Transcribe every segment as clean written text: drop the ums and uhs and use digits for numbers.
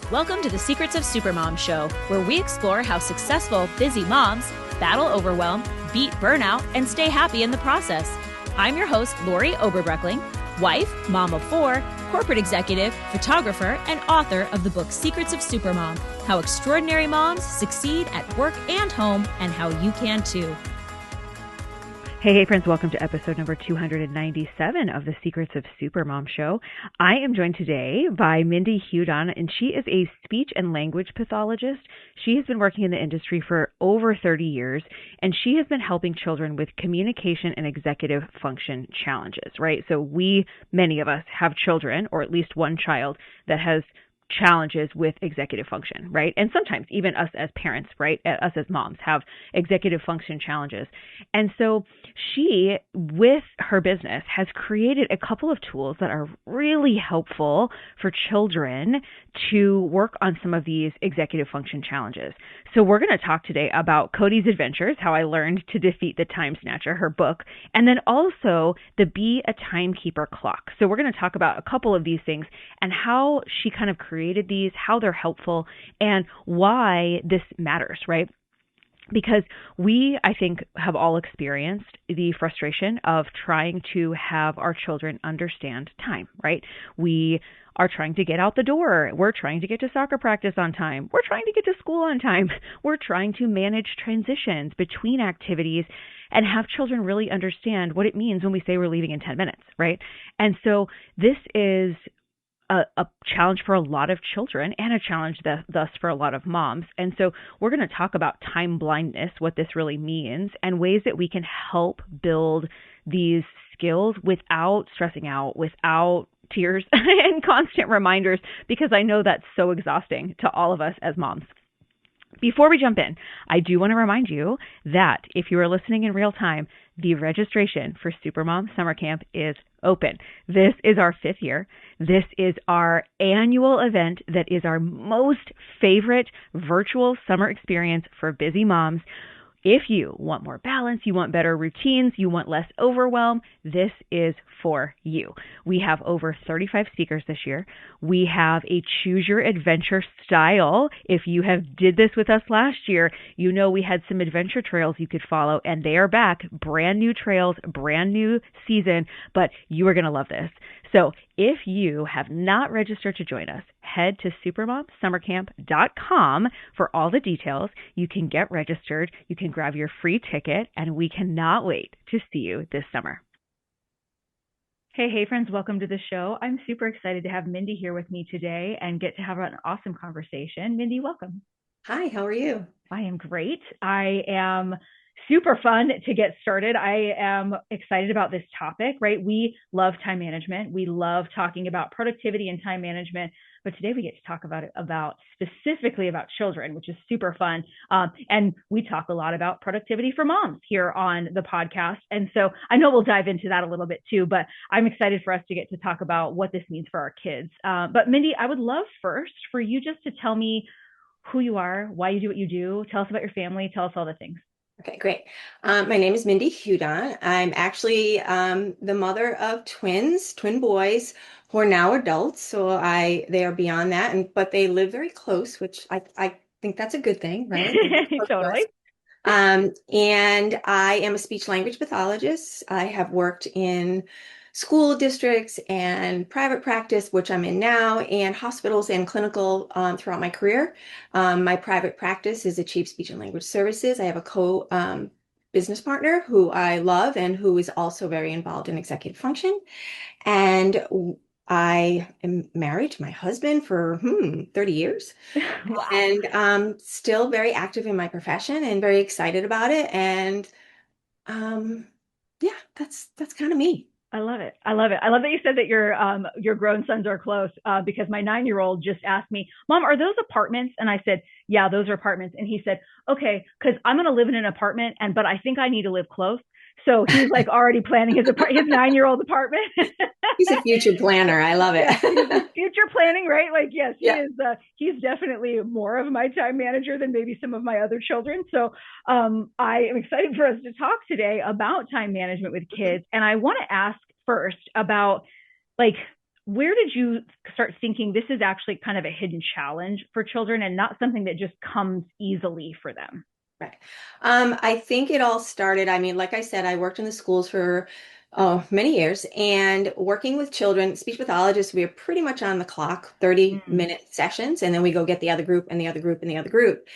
Welcome to the Secrets of Supermom show, where we explore how successful, busy moms battle overwhelm, beat burnout, and stay happy in the process. I'm your host, Lori Oberbreckling, wife, mom of four, corporate executive, photographer, and author of the book Secrets of Supermom, How Extraordinary Moms Succeed at Work and Home, and How You Can Too. Hey, friends, welcome to episode number 297 of the Secrets of Supermom show. I am joined today by Mindy Hudon, and she is a speech and language pathologist. She has been working in the industry for over 30 years, and she has been helping children with communication and executive function challenges, right? So many of us have children, or at least one child that has challenges with executive function, right? And sometimes even us as parents, right? Us as moms have executive function challenges. And so she, with her business, has created a couple of tools that are really helpful for children to work on some of these executive function challenges. So we're going to talk today about Cody's Adventures, How I Learned to Defeat the Time Snatcher, her book, and then also the Be a Timekeeper clock. So we're going to talk about a couple of these things and how she kind of created these, how they're helpful, and why this matters, right? Because we, I think, have all experienced the frustration of trying to have our children understand time, right? We are trying to get out the door. We're trying to get to soccer practice on time. We're trying to get to school on time. We're trying to manage transitions between activities and have children really understand what it means when we say we're leaving in 10 minutes, right? And so this is a challenge for a lot of children and a challenge thus for a lot of moms. And so we're going to talk about time blindness, what this really means, and ways that we can help build these skills without stressing out, without tears and constant reminders, because I know that's so exhausting to all of us as moms. Before we jump in, I do want to remind you that if you are listening in real time, the registration for Supermom Summer Camp is open. This is our 5th year. This is our annual event that is our most favorite virtual summer experience for busy moms. If you want more balance, you want better routines, you want less overwhelm, this is for you. We have over 35 speakers this year. We have a choose your adventure style. If you did this with us last year, you know we had some adventure trails you could follow, and they are back. Brand new trails, brand new season, but you are going to love this. So if you have not registered to join us, head to supermomsummercamp.com for all the details. You can get registered. You can grab your free ticket, and we cannot wait to see you this summer. Hey, friends, welcome to the show. I'm super excited to have Mindy here with me today and get to have an awesome conversation. Mindy, welcome. Hi, how are you? I am great. I am super fun to get started. I am excited about this topic, right? We love time management. We love talking about productivity and time management, but today we get to talk specifically about children, which is super fun. And we talk a lot about productivity for moms here on the podcast. And so I know we'll dive into that a little bit too, but I'm excited for us to get to talk about what this means for our kids. But Mindy, I would love first for you just to tell me who you are, why you do what you do. Tell us about your family. Tell us all the things. Okay, great. My name is Mindy Hudon. I'm actually the mother of twin boys who are now adults. So they are beyond that, but they live very close, which I think that's a good thing, right? Totally. And I am a speech language pathologist. I have worked in school districts and private practice, which I'm in now, and hospitals and clinical throughout my career. My private practice is Achieve Speech and Language Services. I have a business partner who I love and who is also very involved in executive function. And I am married to my husband for 30 years. Wow. And still very active in my profession and very excited about it. And yeah, that's kind of me. I love it. I love that you said that your grown sons are close, because my 9-year-old just asked me, Mom, are those apartments? And I said, yeah, those are apartments. And he said, okay, because I'm going to live in an apartment, but I think I need to live close. So he's like already planning his 9-year-old apartment. He's a future planner. I love it. Yeah, future planning, right? Like, yes, he is. He's definitely more of my time manager than maybe some of my other children. So I am excited for us to talk today about time management with kids. And I want to ask first about, like, where did you start thinking this is actually kind of a hidden challenge for children and not something that just comes easily for them? Right. I think it all started, I mean, like I said, I worked in the schools for many years and working with children, speech pathologists, we are pretty much on the clock, 30-minute sessions, and then we go get the other group and the other group and the other group.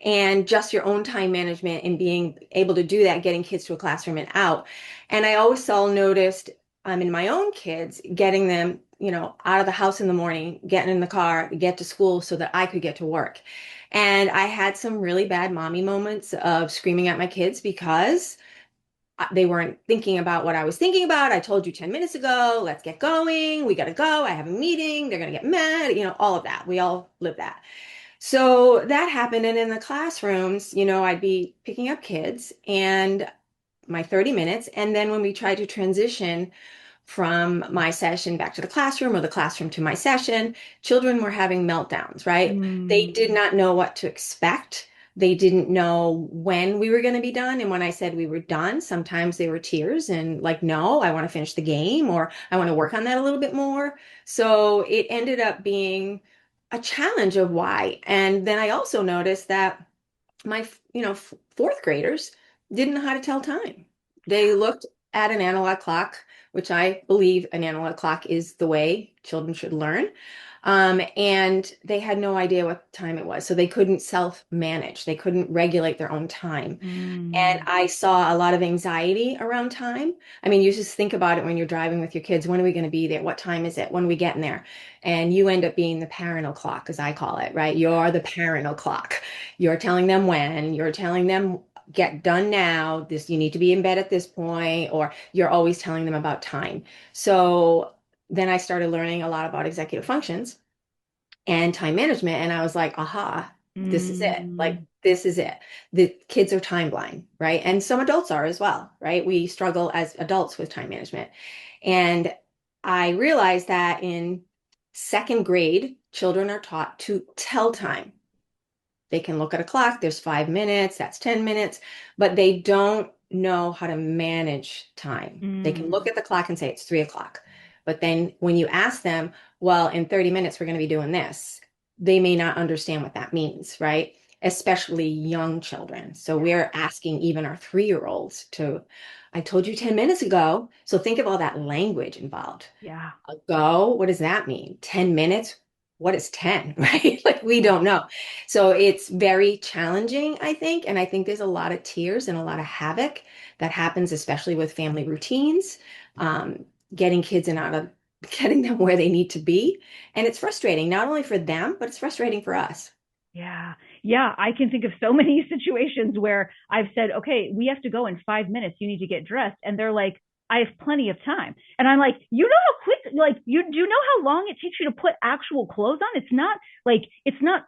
And just your own time management and being able to do that, getting kids to a classroom and out. And I always saw noticed in my own kids, getting them, out of the house in the morning, getting in the car, get to school so that I could get to work. And I had some really bad mommy moments of screaming at my kids because they weren't thinking about what I was thinking about. I told you 10 minutes ago, let's get going. We got to go. I have a meeting. They're going to get mad, all of that. We all live that. So that happened. And in the classrooms, I'd be picking up kids and my 30 minutes. And then when we tried to transition from my session back to the classroom or the classroom to my session, children were having meltdowns, right? They Mm. did not know what to expect. They didn't know when we were going to be done. And when I said we were done, sometimes they were tears and like, no, I want to finish the game or I want to work on that a little bit more. So it ended up being a challenge of why. And then I also noticed that my, fourth graders didn't know how to tell time. They looked at an analog clock, which I believe an analog clock is the way children should learn. And they had no idea what time it was. So they couldn't self-manage. They couldn't regulate their own time. And Mm. I saw a lot of anxiety around time. I mean, you just think about it when you're driving with your kids. When are we going to be there? What time is it? When are we getting there? And you end up being the parental clock, as I call it, right? You're the parental clock. You're telling them when, you're telling them get done now, this you need to be in bed at this point, or you're always telling them about time. So then I started learning a lot about executive functions and time management. And I was like, aha, this is it. Like, Mm. this is it. The kids are time blind, right? And some adults are as well, right? We struggle as adults with time management. And I realized that in second grade, children are taught to tell time. They can look at a clock, there's 5 minutes, that's 10 minutes, but they don't know how to manage time. They can look Mm. at the clock and say it's 3 o'clock. But then when you ask them, well, in 30 minutes, we're going to be doing this, they may not understand what that means, right? Especially young children. So we're asking even our 3-year-olds to, I told you 10 minutes ago. So think of all that language involved. Yeah. Ago, what does that mean? 10 minutes? What is 10, right? Like we Yeah. don't know. So it's very challenging, I think. And I think there's a lot of tears and a lot of havoc that happens, especially with family routines, um, getting kids and out of getting them where they need to be. And it's frustrating, not only for them, but it's frustrating for us. Yeah. Yeah. I can think of so many situations where I've said, okay, we have to go in 5 minutes. You need to get dressed. And they're like, I have plenty of time. And I'm like, you know how quick, like, you do you know how long it takes you to put actual clothes on? It's not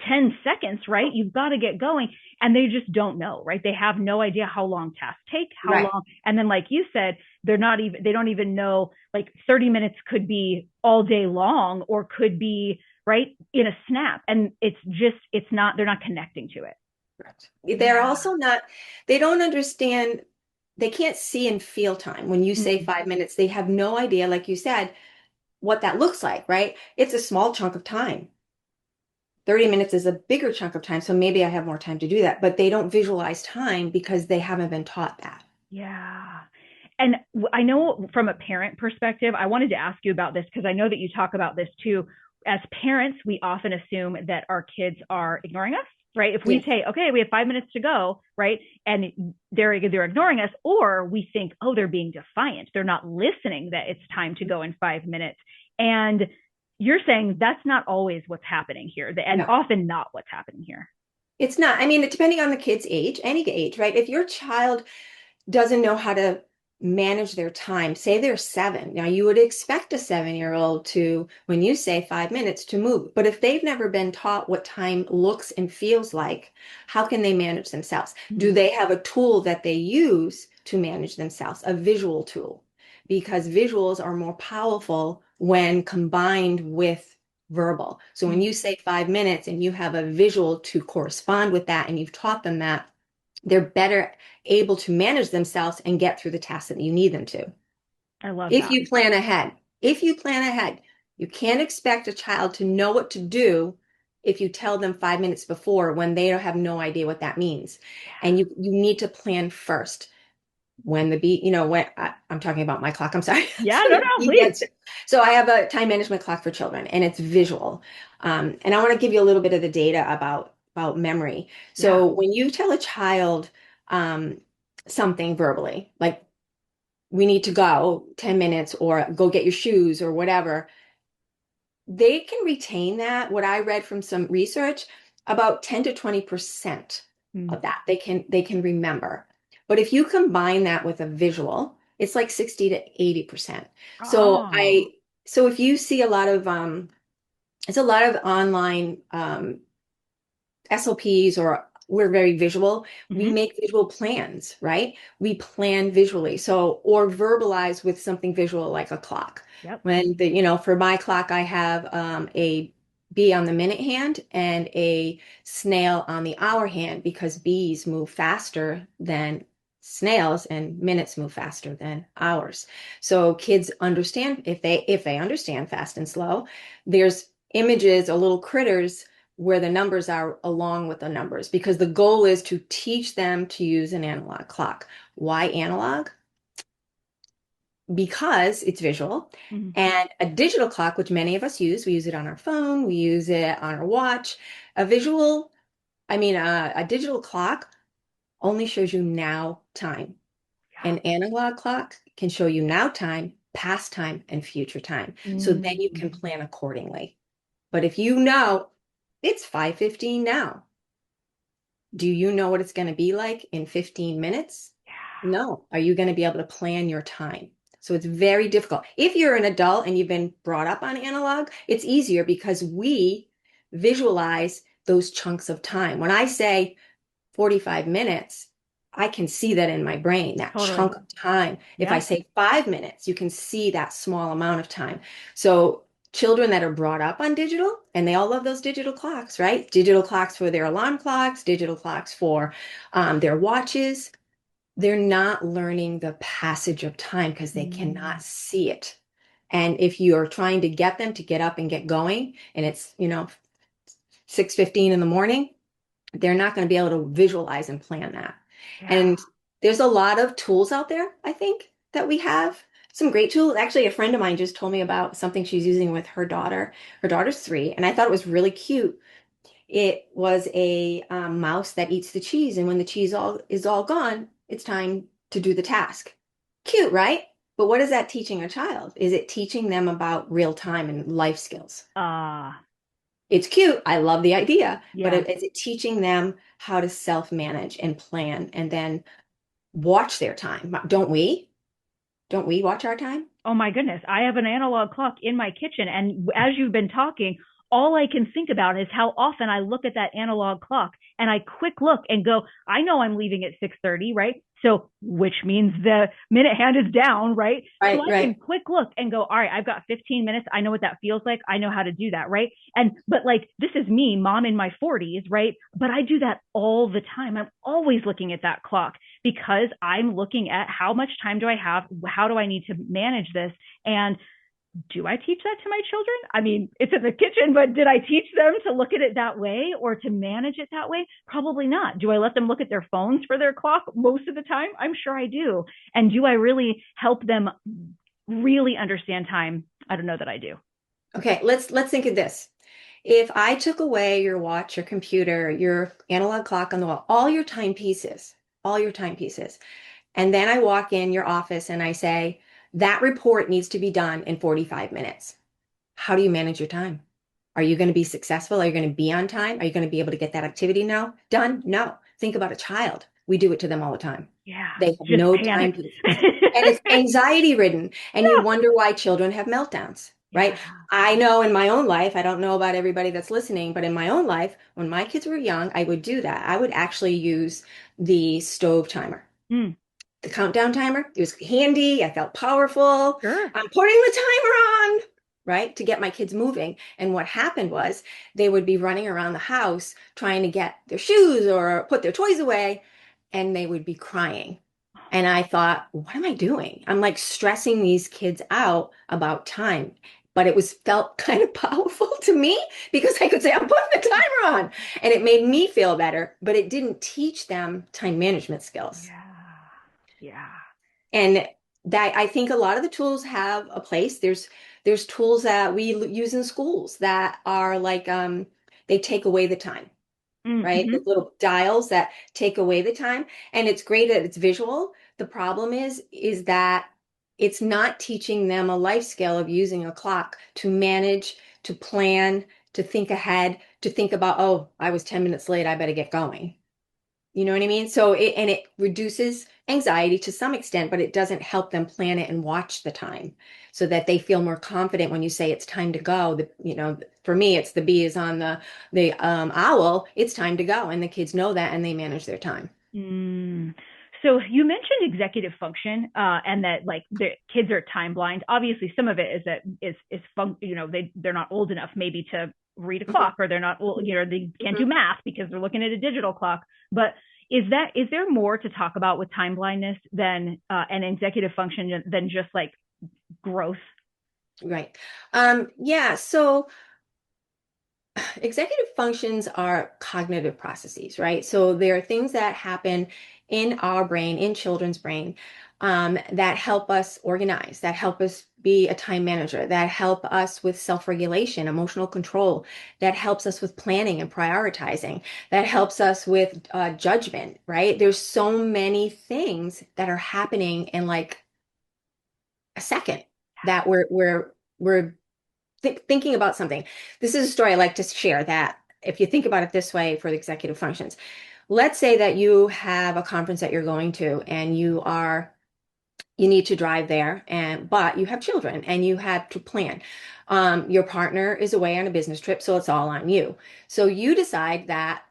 10 seconds, right? You've got to get going. And they just don't know, right? They have no idea how long tasks take, how Right. long. And then, like you said, they don't even know, like 30 minutes could be all day long or could be right in a snap. And they're not connecting to it. Correct. They're Yeah. also not, they don't understand, they can't see and feel time. When you say Mm. 5 minutes, they have no idea, like you said, what that looks like, right? It's a small chunk of time. 30 minutes is a bigger chunk of time, so maybe I have more time to do that. But they don't visualize time because they haven't been taught that. Yeah. And I know from a parent perspective, I wanted to ask you about this because I know that you talk about this too. As parents, we often assume that our kids are ignoring us, right? If we Yes. say, okay, we have 5 minutes to go, right? And they're ignoring us, or we think, oh, they're being defiant. They're not listening that it's time to go in 5 minutes. And you're saying that's not always what's happening here, and No, often not what's happening here. it's not. I mean, depending on the kid's age, any age, right? If your child doesn't know how to manage their time, say they're 7. Now, you would expect a 7-year-old to, when you say 5 minutes, to move. But if they've never been taught what time looks and feels like, how can they manage themselves? Do Mm. they have a tool that they use to manage themselves, a visual tool? Because visuals are more powerful when combined with verbal. So when Mm. you say 5 minutes and you have a visual to correspond with that and you've taught them that, they're better able to manage themselves and get through the tasks that you need them to. I love If that. you plan ahead, if you plan ahead, You can't expect a child to know what to do if you tell them 5 minutes before when they have no idea what that means. And you need to plan first. When the bee, when I'm talking about my clock, I'm sorry. Yeah, So no, the no, bee please. gets, so I have a time management clock for children, and it's visual. And I want to give you a little bit of the data about memory. Yeah. So when you tell a child um, something verbally, like we need to go 10 minutes or go get your shoes or whatever, they can retain that. What I read from some research, about 10 to 20% Mm. of that they can remember. But if you combine that with a visual, it's like 60 to 80%. So Oh. I so if you see a lot of it's a lot of online SLPs, or we're very visual. We Hmm. make visual plans, right? We plan visually. So, or verbalize with something visual like a clock. Yep. For my clock, I have a bee on the minute hand and a snail on the hour hand, because bees move faster than snails and minutes move faster than hours. So kids understand, if they understand fast and slow, there's images or little critters where the numbers are along with the numbers, because the goal is to teach them to use an analog clock. Why analog? Because it's visual. Hmm. And a digital clock, which many of us use, we use it on our phone, we use it on our watch. A visual, a digital clock only shows you now time. An analog clock can show you now time, past time, and future time. So then you can Mm. plan accordingly. But if you know it's 5:15 now, do you know what it's going to be like in 15 minutes? Yeah. No. Are you going to be able to plan your time? So it's very difficult. If you're an adult and you've been brought up on analog, it's easier because we visualize those chunks of time. When I say 45 minutes, I can see that in my brain, that Totally. chunk of time. If I Yeah. say 5 minutes, you can see that small amount of time. So children that are brought up on digital, and they all love those digital clocks, right? Digital clocks for their alarm clocks, digital clocks for their watches. They're not learning the passage of time because they Mm. cannot see it. And if you're trying to get them to get up and get going, and it's, 6:15 in the morning, they're not going to be able to visualize and plan that. Yeah. And there's a lot of tools out there, I think, that we have. Some great tools. Actually, a friend of mine just told me about something she's using with her daughter. Her daughter's 3, and I thought it was really cute. It was a mouse that eats the cheese, and when the cheese is all gone, it's time to do the task. Cute, right? But what is that teaching a child? Is it teaching them about real time and life skills? Ah. It's cute. I love the idea, but Yeah. is it teaching them how to self-manage and plan and then watch their time? Don't we? Don't we watch our time? Oh my goodness. I have an analog clock in my kitchen. And as you've been talking, all I can think about is how often I look at that analog clock and I quick look and go, I know I'm leaving at 6:30, right? So, which means the minute hand is down, right? So Right, I can right, quick look and go, all right, I've got 15 minutes. I know what that feels like. I know how to do that, right? But like, this is me, mom in my 40s, right? But I do that all the time. I'm always looking at that clock because I'm looking at how much time do I have? How do I need to manage this? And do I teach that to my children? I mean, it's in the kitchen, but did I teach them to look at it that way or to manage it that way? Probably not. Do I let them look at their phones for their clock most of the time? I'm sure I do. And do I really help them really understand time? I don't know that I do. Okay, let's think of this. If I took away your watch, your computer, your analog clock on the wall, all your timepieces, and then I walk in your office and I say, that report needs to be done in 45 minutes. How do you manage your time? Are you going to be successful? Are you going to be on time? Are you going to be able to get that activity now done? No. Think about a child. We do it to them all the time. Yeah, They have just no panic. time pieces. And it's anxiety ridden. And you Yeah. wonder why children have meltdowns, Yeah. right? I know in my own life, I don't know about everybody that's listening, but in my own life, when my kids were young, I would do that. I would actually use the stove timer, Mm, the countdown timer. It was handy. I felt powerful. sure. I'm putting the timer on, right, to get my kids moving. And what happened was they would be running around the house trying to get their shoes or put their toys away, and they would be crying. And I thought, what am I doing? I'm like stressing these kids out about time. but it was felt kind of powerful to me because I could say, I'm putting the timer on. And it made me feel better, but it didn't teach them time management skills. Yeah. Yeah. And that I think a lot of the tools have a place. There's tools that we use in schools that are like they take away the time, right? The Mm-hmm. little dials that take away the time. And it's great that it's visual. The problem is that it's not teaching them a life skill of using a clock to manage, to plan, to think ahead, to think about, oh, I was 10 minutes late, I better get going. You know what I mean? So it reduces anxiety to some extent, but it doesn't help them plan it and watch the time so that they feel more confident when you say it's time to go. For me, it's the bee is on the owl. It's time to go, and the kids know that, and they manage their time. Mm. So you mentioned executive function, and that like the kids are time blind. Obviously, some of it is that they're not old enough maybe to read a Mhm, clock, or they're not old, they can't do mhm. math because they're looking at a digital clock. But is there more to talk about with time blindness than an executive function than just like growth? Right. Yeah. So executive functions are cognitive processes, right? So there are things that happen in our brain, in children's brain, that help us organize, that help us be a time manager, that help us with self-regulation, emotional control, that helps us with planning and prioritizing, that helps us with judgment, right? There's so many things that are happening in like a second that we're thinking about something. This is a story I like to share that if you think about it this way for the executive functions, let's say that you have a conference that you're going to and you need to drive there but you have children and you have to plan. Your partner is away on a business trip, so it's all on you. So you decide that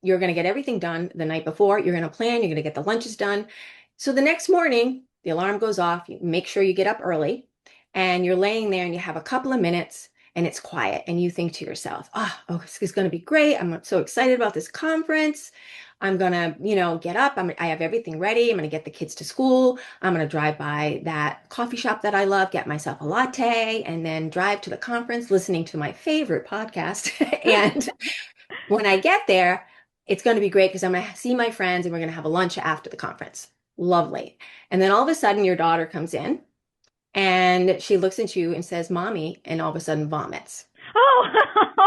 you're going to get everything done the night before. You're going to plan, you're going to get the lunches done. So the next morning, the alarm goes off. You make sure you get up early and you're laying there and you have a couple of minutes and it's quiet. And you think to yourself, oh, this is going to be great. I'm so excited about this conference. I'm going to, get up. I have everything ready. I'm going to get the kids to school. I'm going to drive by that coffee shop that I love, get myself a latte, and then drive to the conference listening to my favorite podcast. And when I get there, it's going to be great because I'm going to see my friends and we're going to have a lunch after the conference. Lovely. And then all of a sudden, your daughter comes in and she looks at you and says, Mommy, and all of a sudden vomits,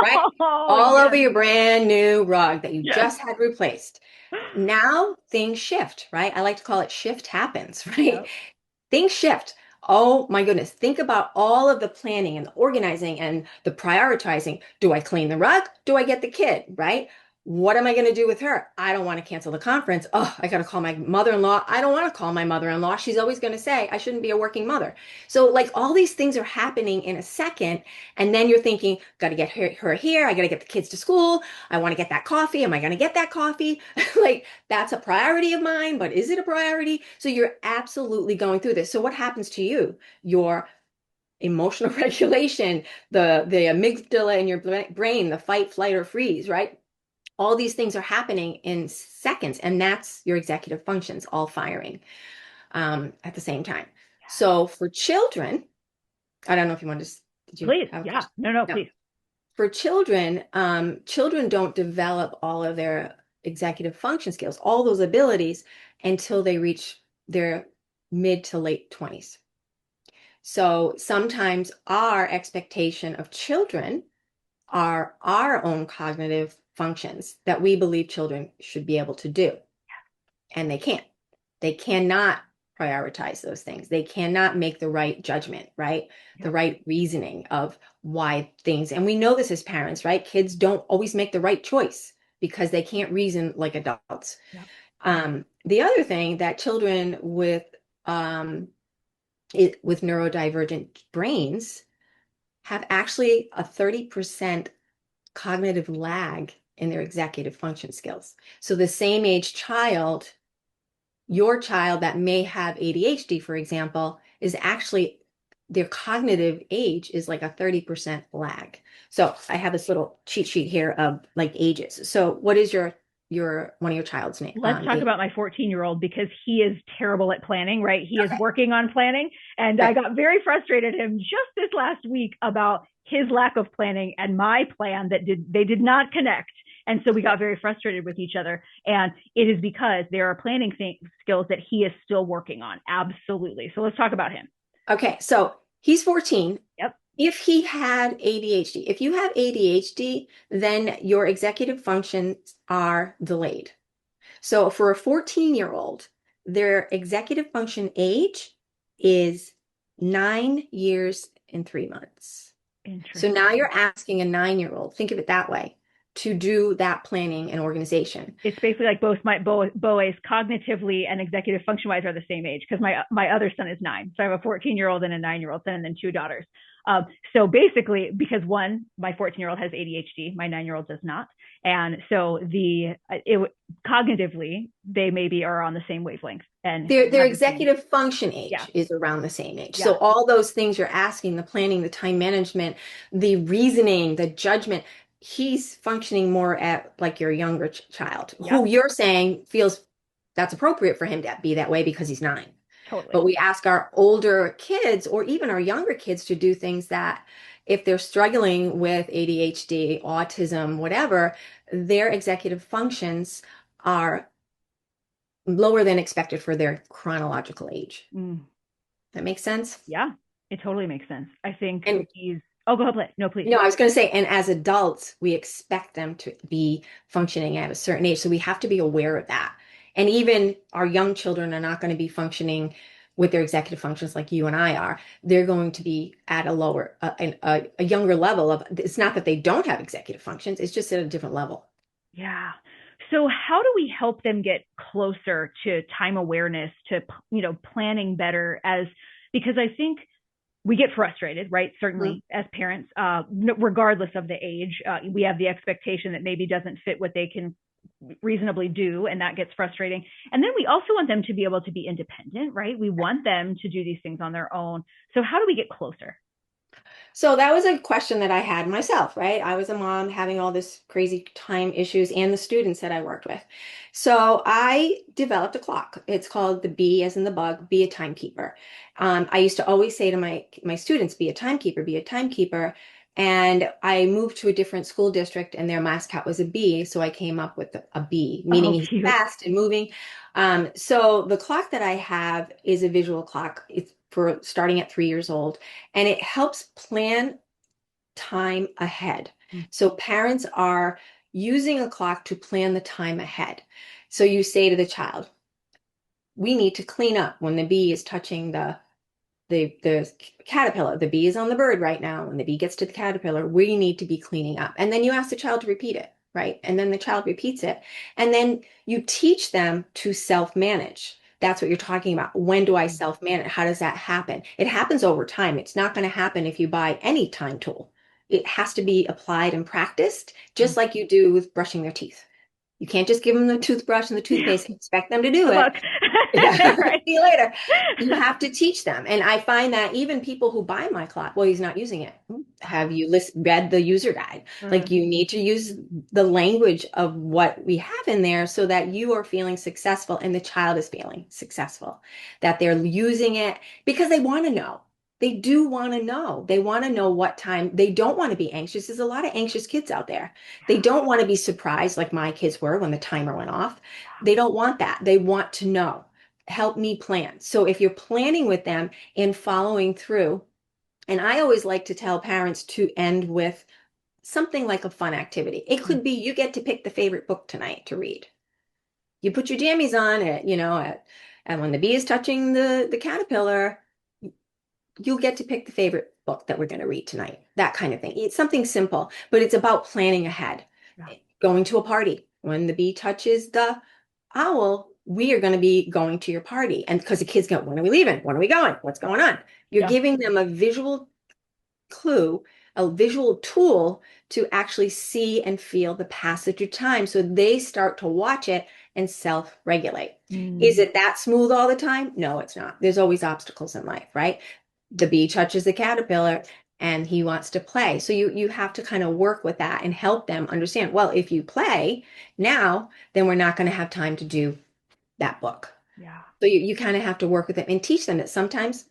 right? Oh, All over yes, your brand new rug that you yes. just had replaced. Now things shift, right? I like to call it shift happens, right? Yep. Things shift. Oh my goodness. Think about all of the planning and the organizing and the prioritizing. Do I clean the rug? Do I get the kid, right? What am I going to do with her? I don't want to cancel the conference. Oh, I got to call my mother-in-law. I don't want to call my mother-in-law. She's always going to say I shouldn't be a working mother. So like all these things are happening in a second. And then you're thinking, got to get her here. I got to get the kids to school. I want to get that coffee. Am I going to get that coffee? Like that's a priority of mine, but is it a priority? So you're absolutely going through this. So what happens to you? Your emotional regulation, the amygdala in your brain, the fight, flight, or freeze, right? All these things are happening in seconds, and that's your executive functions all firing at the same time. So for children, I don't know if you want to, did you Please. have a Yeah. question? No, no, No. please. For children, children don't develop all of their executive function skills, all those abilities until they reach their mid to late 20s. So sometimes our expectation of children are our own cognitive functions that we believe children should be able to do, and they can't. They cannot prioritize those things. They cannot make the right judgment, right? The Yep. right reasoning of why things. And we know this as parents, right? Kids don't always make the right choice because they can't reason like adults. Yep. The other thing that children um, with neurodivergent brains have actually a 30% cognitive lag in their executive function skills. So the same age child, your child that may have ADHD, for example, is actually their cognitive age is like a 30% lag. So I have this little cheat sheet here of like ages. So what is one of your child's name? Let's talk about my 14-year-old because he is terrible at planning, right? He is working on planning. And I got very frustrated at him just this last week about his lack of planning and my plan that they did not connect. And so we got very frustrated with each other. And it is because there are planning skills that he is still working on. Absolutely. So let's talk about him. Okay. So he's 14. Yep. If he had ADHD, if you have ADHD, then your executive functions are delayed. So for a 14-year-old, their executive function age is 9 years and 3 months. So now you're asking a 9-year-old, think of it that way, to do that planning and organization. It's basically like both my boys cognitively and executive function wise are the same age because my other son is 9. So I have a 14-year-old and a 9-year-old son and then 2 daughters. So basically, because my 14-year-old has ADHD, my 9-year-old does not. And so cognitively, they maybe are on the same wavelength. And their executive function age is around the same age. Yeah. So all those things you're asking, the planning, the time management, the reasoning, the judgment, he's functioning more at like your younger child, who you're saying feels that's appropriate for him to be that way because he's 9. Totally. But we ask our older kids or even our younger kids to do things that if they're struggling with ADHD, autism, whatever, their executive functions are lower than expected for their chronological age. That makes sense? Yeah, it totally makes sense. I think oh, go ahead. No, please. No, I was going to say, and as adults, we expect them to be functioning at a certain age. So we have to be aware of that. And even our young children are not going to be functioning with their executive functions like you and I are. They're going to be at a younger level of, it's not that they don't have executive functions, it's just at a different level. Yeah. So how do we help them get closer to time awareness, to, planning better because I think we get frustrated, right? Certainly as parents, regardless of the age, we have the expectation that maybe doesn't fit what they can reasonably do, and that gets frustrating. And then we also want them to be able to be independent, right? We want them to do these things on their own. So how do we get closer? So that was a question that I had myself, right? I was a mom having all this crazy time issues and the students that I worked with. So I developed a clock. It's called the B as in the bug, be a timekeeper. I used to always say to my students, be a timekeeper, be a timekeeper. And I moved to a different school district and their mascot was a bee. So I came up with a bee, meaning he's fast and moving. So the clock that I have is a visual clock. It's for starting at 3 years old, and it helps plan time ahead. So parents are using a clock to plan the time ahead. So you say to the child, we need to clean up when the bee is touching the caterpillar. The bee is on the bird right now. When the bee gets to the caterpillar, we need to be cleaning up. And then you ask the child to repeat it, right? And then the child repeats it. And then you teach them to self-manage. That's what you're talking about. When do I self-manage? How does that happen? It happens over time. It's not going to happen if you buy any time tool. It has to be applied and practiced, just like you do with brushing their teeth. You can't just give them the toothbrush and the toothpaste and expect them to do it. Right. See you later. You have to teach them. And I find that even people who buy my clock, well, he's not using it. Have you read the user guide? Like you need to use the language of what we have in there so that you are feeling successful and the child is feeling successful, that they're using it because they want to know. They do want to know. They want to know what time. They don't want to be anxious. There's a lot of anxious kids out there. They don't want to be surprised like my kids were when the timer went off. They don't want that. They want to know. Help me plan. So if you're planning with them and following through, and I always like to tell parents to end with something like a fun activity. It could be you get to pick the favorite book tonight to read. You put your jammies on and when the bee is touching the caterpillar, you'll get to pick the favorite book that we're going to read tonight. That kind of thing. It's something simple, but it's about planning ahead. Yeah. Going to a party. When the bee touches the owl, we are going to be going to your party. And because the kids go, when are we leaving? When are we going? What's going on? You're giving them a visual clue, a visual tool to actually see and feel the passage of time. So they start to watch it and self-regulate. Is it that smooth all the time? No, it's not. There's always obstacles in life, right? The bee touches the caterpillar. and he wants to play. So you have to kind of work with that and help them understand, well, if you play now, then we're not going to have time to do that book. Yeah. So you kind of have to work with them and teach them that sometimes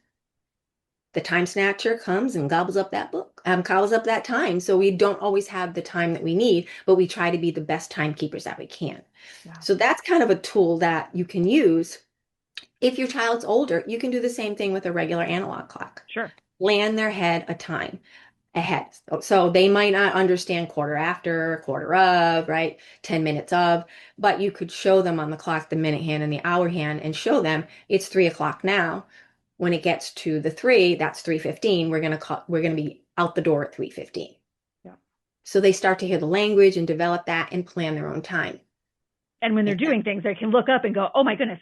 the time snatcher comes and gobbles up that book, gobbles up that time. So we don't always have the time that we need, but we try to be the best timekeepers that we can. Yeah. So that's kind of a tool that you can use. If your child's older, you can do the same thing with a regular analog clock. Sure. Plan their head a time ahead. So they might not understand quarter after, quarter of, right? 10 minutes of, but you could show them on the clock, the minute hand and the hour hand, and show them it's 3 o'clock now. When it gets to the 3, that's 3:15. We're gonna be out the door at 3:15. Yeah. So they start to hear the language and develop that and plan their own time. And when they're doing things, they can look up and go, oh my goodness,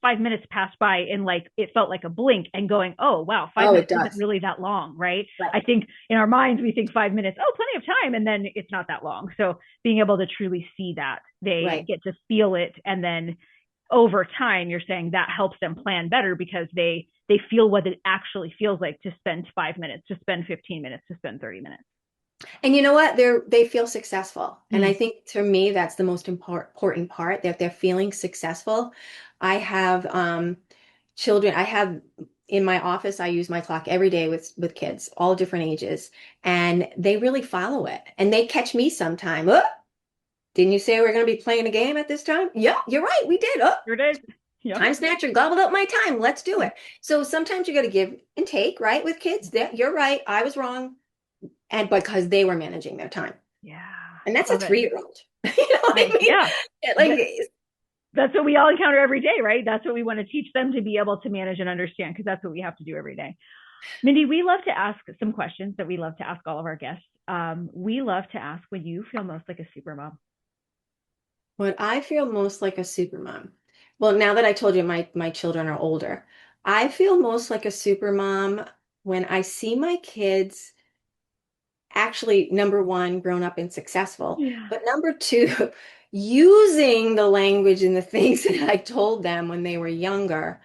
5 minutes passed by and like it felt like a blink, and going, oh wow, 5 minutes isn't really that long, right? I think in our minds we think 5 minutes, oh, plenty of time, and then it's not that long. So being able to truly see that, they get to feel it, and then over time, you're saying that helps them plan better because they feel what it actually feels like to spend 5 minutes, to spend 15 minutes, to spend 30 minutes. And you know what? They feel successful. And I think to me, that's the most important part, that they're feeling successful. I have children, I have in my office, I use my clock every day with kids, all different ages, and they really follow it. And they catch me sometime. Oh, didn't you say we're going to be playing a game at this time? Yeah, you're right. We did. Oh, Sure did. Yep. Time snatcher gobbled up my time. Let's do it. So sometimes you got to give and take, right? With kids, you're right. I was wrong. And because they were managing their time. Yeah. And that's a 3-year-old. You know what I mean? Yeah. Like that's what we all encounter every day, right? That's what we want to teach them to be able to manage and understand, because that's what we have to do every day. Mindy, we love to ask some questions that we love to ask all of our guests. We love to ask when you feel most like a super mom. What I feel most like a super mom. Well, now that I told you my children are older, I feel most like a super mom when I see my kids actually, number one, grown up and successful, but number two, using the language and the things that I told them when they were younger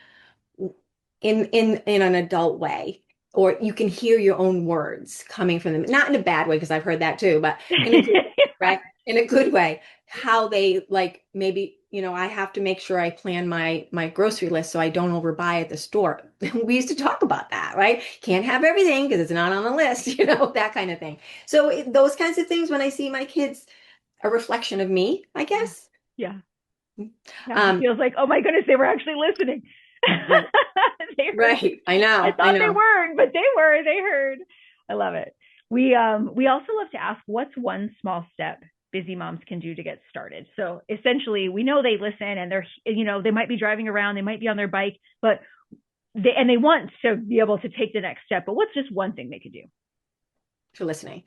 in an adult way. Or you can hear your own words coming from them, not in a bad way, because I've heard that too, but in a good, right? In a good way. How they like, maybe, I have to make sure I plan my grocery list so I don't overbuy at the store. We used to talk about that, right? Can't have everything because it's not on the list, that kind of thing. So those kinds of things, when I see my kids, a reflection of me, I guess. Yeah. It feels like, oh my goodness, they were actually listening. Right. I know. I thought they weren't, but they were. They heard. I love it. We also love to ask, what's one small step busy moms can do to get started? So essentially, we know they listen, and they're, they might be driving around, they might be on their bike, but they want to be able to take the next step. But what's just one thing they could do for listening?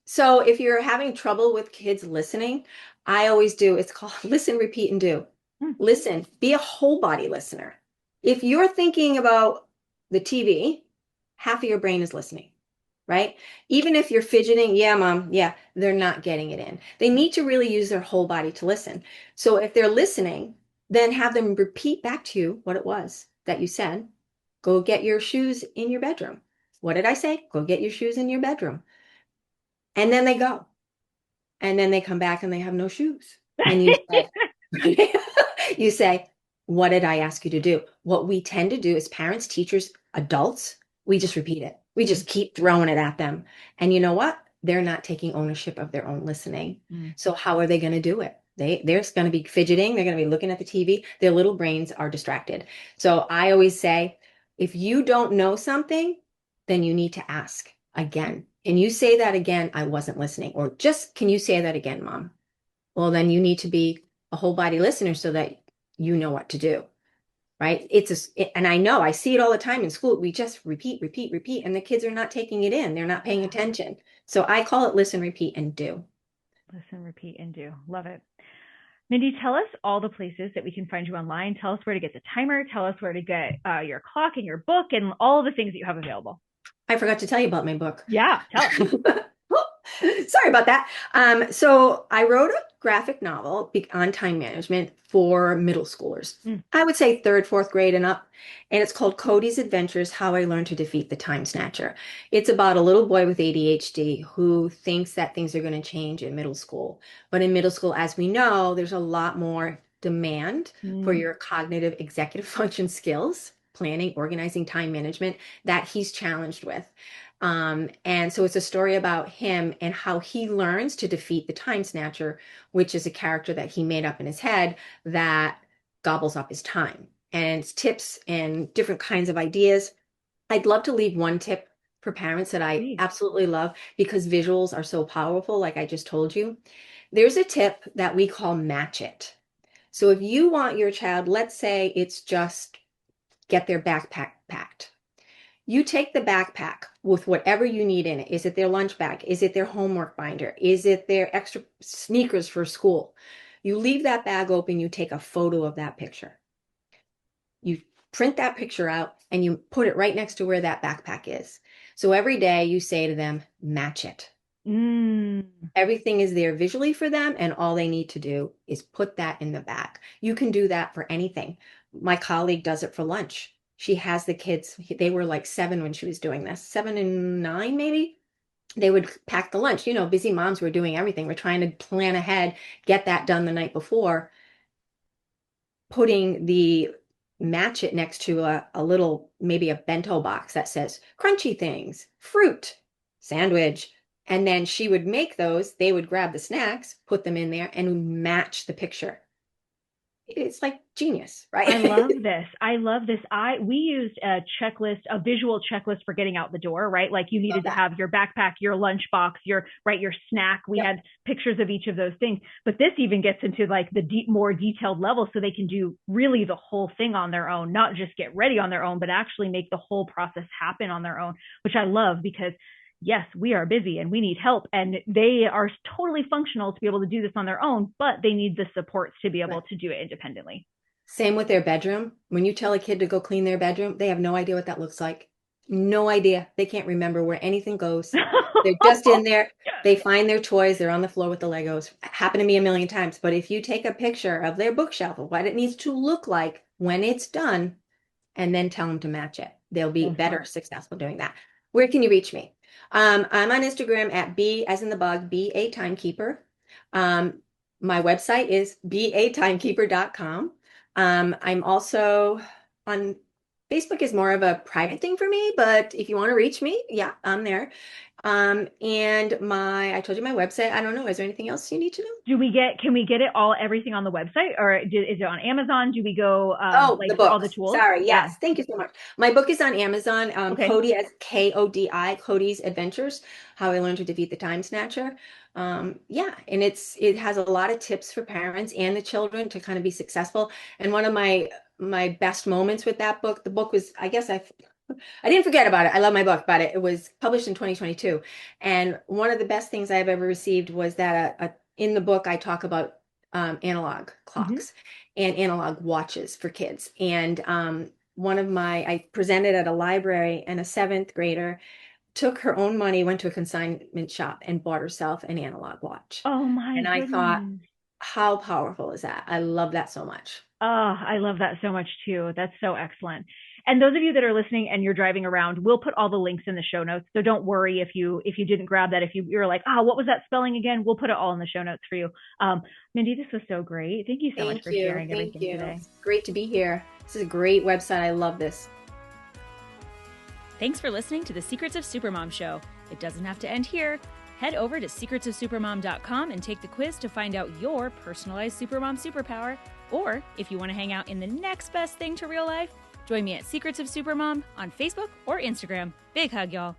So if you're having trouble with kids listening, I always do, it's called listen, repeat, and do. Listen, be a whole body listener. If you're thinking about the TV, half of your brain is listening, right? Even if you're fidgeting, yeah, mom, yeah, they're not getting it in. They need to really use their whole body to listen. So if they're listening, then have them repeat back to you what it was that you said. Go get your shoes in your bedroom. What did I say? Go get your shoes in your bedroom. And then they go. And then they come back and they have no shoes. And you say, you say, what did I ask you to do? What we tend to do as parents, teachers, adults, we just repeat it. We just keep throwing it at them. And you know what? They're not taking ownership of their own listening. So how are they going to do it? They're going to be fidgeting. They're going to be looking at the TV. Their little brains are distracted. So I always say, if you don't know something, then you need to ask again. Can you say that again? I wasn't listening. Or just, can you say that again, mom? Well, then you need to be a whole body listener so that you know what to do, right? And I know I see it all the time in school. We just repeat, and the kids are not taking it in. They're not paying attention. So I call it listen, repeat, and do. Listen, repeat, and do. Love it. Mindy, tell us all the places that we can find you online. Tell us where to get the timer. Tell us where to get your clock and your book and all the things that you have available. I forgot to tell you about my book. Yeah, tell us. Sorry about that. So I wrote a graphic novel on time management for middle schoolers. Mm. I would say third, fourth grade and up. And it's called Cody's Adventures: How I Learned to Defeat the Time Snatcher. It's about a little boy with ADHD who thinks that things are going to change in middle school. But in middle school, as we know, there's a lot more demand for Mm. your cognitive executive function skills, planning, organizing, time management, that he's challenged with. And so it's a story about him and how he learns to defeat the time snatcher, which is a character that he made up in his head that gobbles up his time. And it's tips and different kinds of ideas. I'd love to leave one tip for parents that I Please. absolutely love because visuals are so powerful, like I just told you. There's a tip that we call match it. So if you want your child, let's say it's just get their backpack packed. You take the backpack with whatever you need in it. Is it their lunch bag? Is it their homework binder? Is it their extra sneakers for school? You leave that bag open, you take a photo of that picture. You print that picture out and you put it right next to where that backpack is. So every day you say to them, match it. Mm. Everything is there visually for them, and all they need to do is put that in the bag. You can do that for anything. My colleague does it for lunch. She has the kids, they were like 7 when she was doing this, 7 and 9 maybe. They would pack the lunch. You know, busy moms were doing everything. We're trying to plan ahead, get that done the night before. Putting the match it next to a little, maybe a bento box that says crunchy things, fruit, sandwich. And then she would make those. They would grab the snacks, put them in there, and match the picture. It's like genius, right? I love this. I love this. We used a checklist, a visual checklist for getting out the door, right? Like you needed to have your backpack, your lunchbox, your snack. We had pictures of each of those things. But this even gets into like the more detailed level, so they can do really the whole thing on their own, not just get ready on their own, but actually make the whole process happen on their own, which I love because yes, we are busy and we need help, and they are totally functional to be able to do this on their own, but they need the supports to be able to do it independently. Same with their bedroom. When you tell a kid to go clean their bedroom, they have no idea what that looks like. No idea. They can't remember where anything goes. They're just in there. They find their toys. They're on the floor with the Legos. Happened to me a million times. But if you take a picture of their bookshelf of what it needs to look like when it's done, and then tell them to match it, they'll be better successful doing that. Where can you reach me? I'm on Instagram at B as in the bug, be a timekeeper. My website is beatimekeeper.com. I'm also on Facebook, is more of a private thing for me, but if you want to reach me, yeah, I'm there. And I told you my website. I don't know. Is there anything else you need to know? Can we get everything on the website, or is it on Amazon? Do we go, The book. all the tools? Sorry. Yes. Thank you so much. My book is on Amazon. Okay. Cody as Kodi, Cody's Adventures: How I Learned to Defeat the Time Snatcher. And it has a lot of tips for parents and the children to kind of be successful. And one of my best moments with that book, the book was, I guess I didn't forget about it. I love my book, but it was published in 2022. And one of the best things I've ever received was that in the book, I talk about analog clocks and analog watches for kids. And I presented at a library, and a 7th grader took her own money, went to a consignment shop and bought herself an analog watch. Oh my And goodness. I thought, how powerful is that? I love that so much. Oh, I love that so much too. That's so excellent. And those of you that are listening and you're driving around, we'll put all the links in the show notes. So don't worry if you didn't grab that. If you're like, what was that spelling again? We'll put it all in the show notes for you. Mindy, this was so great. Thank you so much for sharing everything today. It's great to be here. This is a great website. I love this. Thanks for listening to the Secrets of Supermom show. It doesn't have to end here. Head over to secretsofsupermom.com and take the quiz to find out your personalized Supermom superpower. Or if you want to hang out in the next best thing to real life, join me at Secrets of Supermom on Facebook or Instagram. Big hug, y'all.